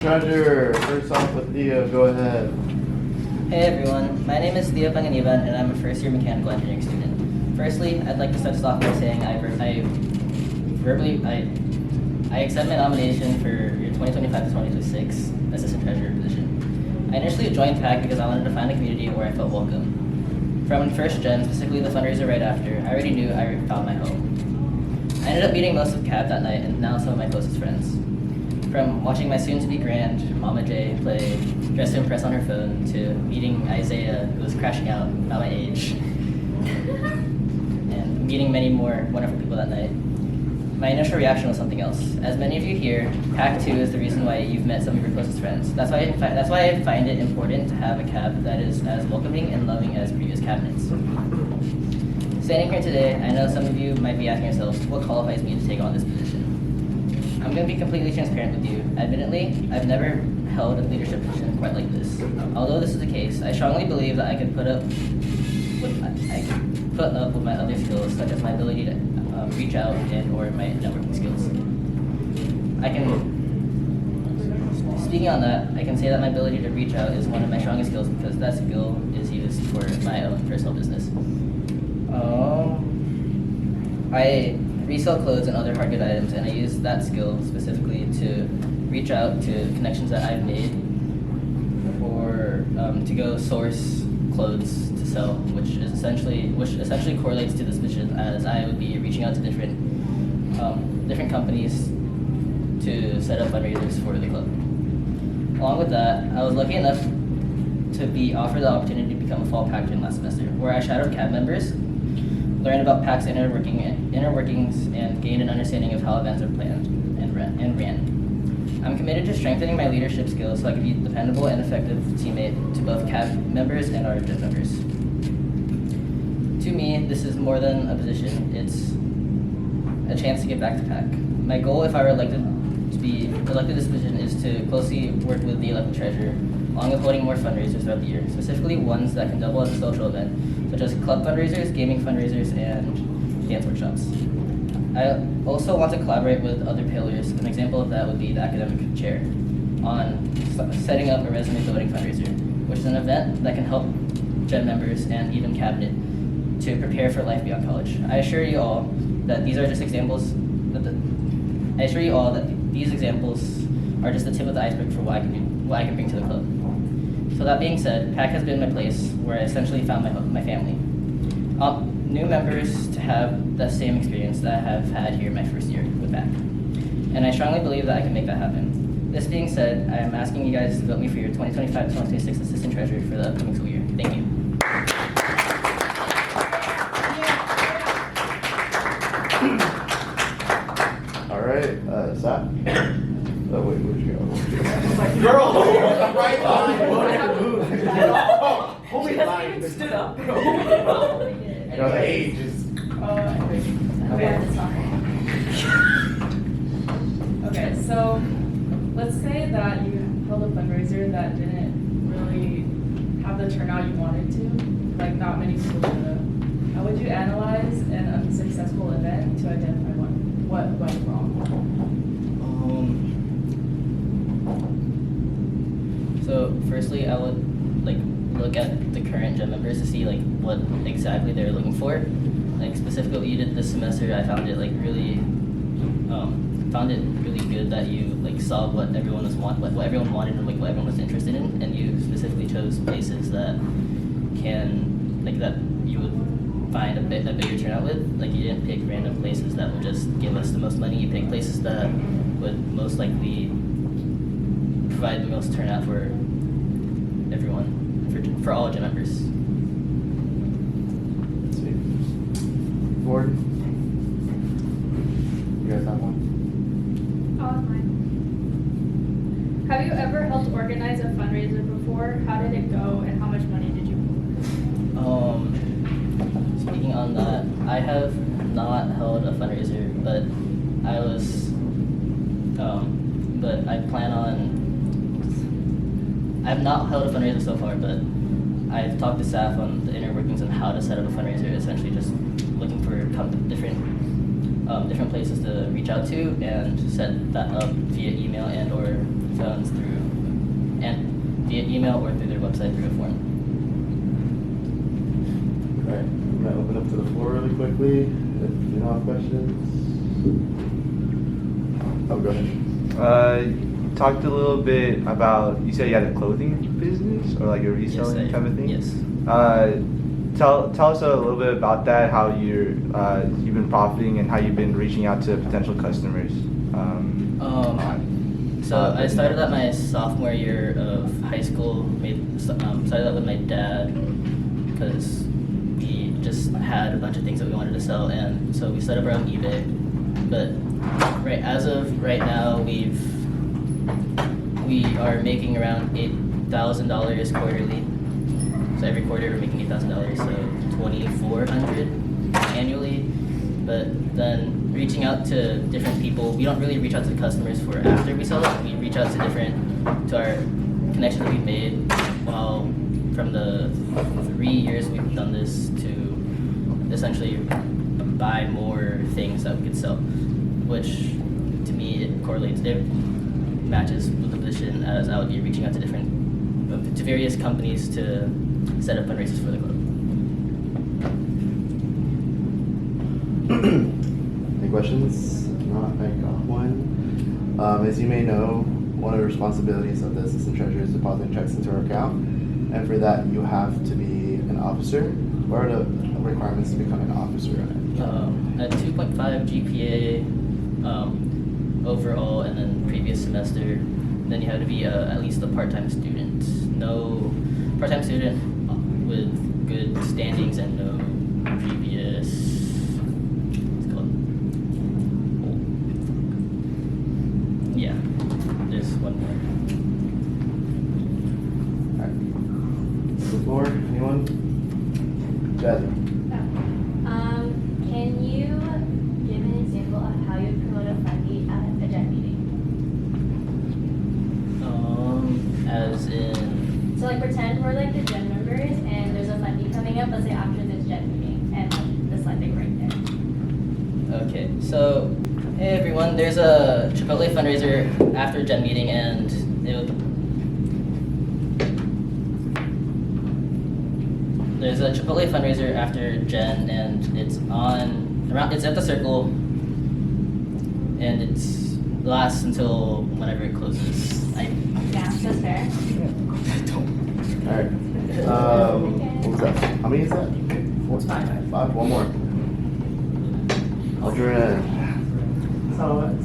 Treasure, first off with Theo, go ahead. Hey everyone, my name is Theo Panganiban and I'm a first year mechanical engineering student. Firstly, I'd like to start this off by saying I accept my nomination for your 2025 to 2026 assistant treasurer position. I initially joined PAC because I wanted to find a community where I felt welcome. From first gen, specifically the fundraiser right after, I already knew I found my home. I ended up meeting most of CAB that night and now some of my closest friends. From watching my soon-to-be grand, Mama J, play Dress to Impress on her phone, to meeting Isaiah, who was crashing out about my age, and meeting many more wonderful people that night. My initial reaction was something else. As many of you here, PAC 2 is the reason why you've met some of your closest friends. That's why I find it important to have a CAB that is as welcoming and loving as previous cabinets. Standing here today, I know some of you might be asking yourselves, what qualifies me to take on this position? I'm going to be completely transparent with you. Admittedly, I've never held a leadership position quite like this. Although this is the case, I strongly believe that I could put up with my other skills, such as my ability to reach out and or my networking skills. Speaking on that, I can say that my ability to reach out is one of my strongest skills because that skill is used for my own personal business. I resell clothes and other hard good items, and I use that skill specifically to reach out to connections that I've made or to go source clothes to sell, which essentially correlates to this mission, as I would be reaching out to different companies to set up fundraisers for the club. Along with that, I was lucky enough to be offered the opportunity to become a fall patron last semester, where I shadowed CAB members, learned about PAC's inner workings, and gained an understanding of how events are planned and ran. I'm committed to strengthening my leadership skills so I can be a dependable and effective teammate to both CAB members and our GED members. To me, this is more than a position, it's a chance to give back to PAC. My goal, if I were elected to this position, is to closely work with the elected treasurer, along with holding more fundraisers throughout the year, specifically ones that can double as a social event, such as club fundraisers, gaming fundraisers, and dance workshops. I also want to collaborate with other pillars. An example of that would be the academic chair on setting up a resume building fundraiser, which is an event that can help GED members and even cabinet to prepare for life beyond college. I assure you all that these examples are just the tip of the iceberg for what I can bring to the club. So that being said, PAC has been my place where I essentially found my family. New members to have the same experience that I have had here in my first year with PAC. And I strongly believe that I can make that happen. This being said, I am asking you guys to vote me for your 2025-2026 Assistant Treasurer for the upcoming school year. Thank you. All right, Zach. Oh, wait, where'd you go? Girl, right line. Holy line. Stood up. Go ahead. Age is. Okay, so let's say that you held a fundraiser that didn't really have the turnout you wanted to, like not many people showed up. How would you analyze an unsuccessful event to identify what went wrong? So firstly, I would look at the current GED members to see what exactly they're looking for. Specifically what you did this semester, I found it really good that you saw what everyone wanted and what everyone was interested in, and you specifically chose places that that you would find a bigger turnout with. You didn't pick random places that would just give us the most money. You picked places that would most likely provide the most turnout for everyone, for all GED members. Sweet. Ford? You guys have one? I'll have mine. Have you ever helped organize a fundraiser before? How did it go, and how much money did you pull? Speaking on that, I have not held a fundraiser, but I've not held a fundraiser so far, but I've talked to staff on the inner workings on how to set up a fundraiser, essentially just looking for different places to reach out to and set that up via email and or phones through and via email or through their website through a form. All right, I'm gonna open up to the floor really quickly. If you don't have questions. Oh, go ahead. You talked a little bit about, you said you had a clothing business or like a reselling Yes, type of thing? Yes. Tell us a little bit about that, how you've been profiting and how you've been reaching out to potential customers. So I started at my sophomore year of high school. Started out with my dad because we just had a bunch of things that we wanted to sell, and so we set up our own eBay. But as of right now, we are making around $8,000 quarterly. So every quarter we're making $8,000, so $2,400 annually. But then reaching out to different people, we don't really reach out to customers for after we sell it. We reach out to our connections that we've made from the 3 years we've done this to essentially buy more things that we could sell, which to me it matches with the position as I would be reaching out to various companies to set up fundraisers for the club. Any questions? If not, I got one. As you may know, one of the responsibilities of the assistant treasurer is depositing checks into our account, and for that you have to be an officer. What are the requirements to become an officer? A 2.5 GPA overall, and then previous semester. Then you have to be at least a part-time student. No part-time student with good standings and no previous. What's it called? Yeah, there's one more. Alright. The floor, anyone? Jasmine. Can you give an example of how you promote a fundy at a Gen meeting? As in. So like pretend we're like the Gen members and there's a fundy coming up, let's say after this Gen meeting, and the slide thing right there. Okay, so hey everyone, there's a Chipotle fundraiser after Gen meeting, and there's a Chipotle fundraiser after Gen, and it's at the Circle, and it lasts until whenever it closes. Yeah, that's fair. Alright. What was that? How many is that? 4? 5. One more. Aldrin. So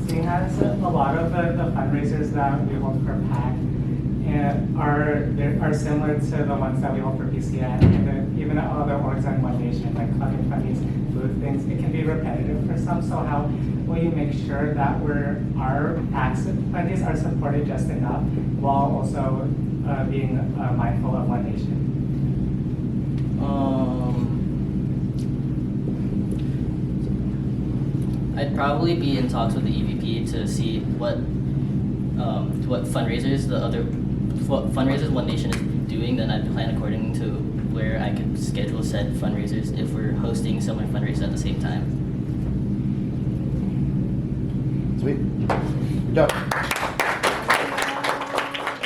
seeing as a lot of the fundraisers that we hold for PAC are similar to the ones that we hold for PCN, and even other orgs and one nation, like clubbing fundies, food things, it can be repetitive for some. So how will you make sure that our PAC fundies are supported just enough while also being mindful of one nation? I'd probably be in talks with the EVP to see what fundraisers One Nation is doing. Then I'd plan according to where I could schedule said fundraisers if we're hosting similar fundraisers at the same time. Sweet. Good job.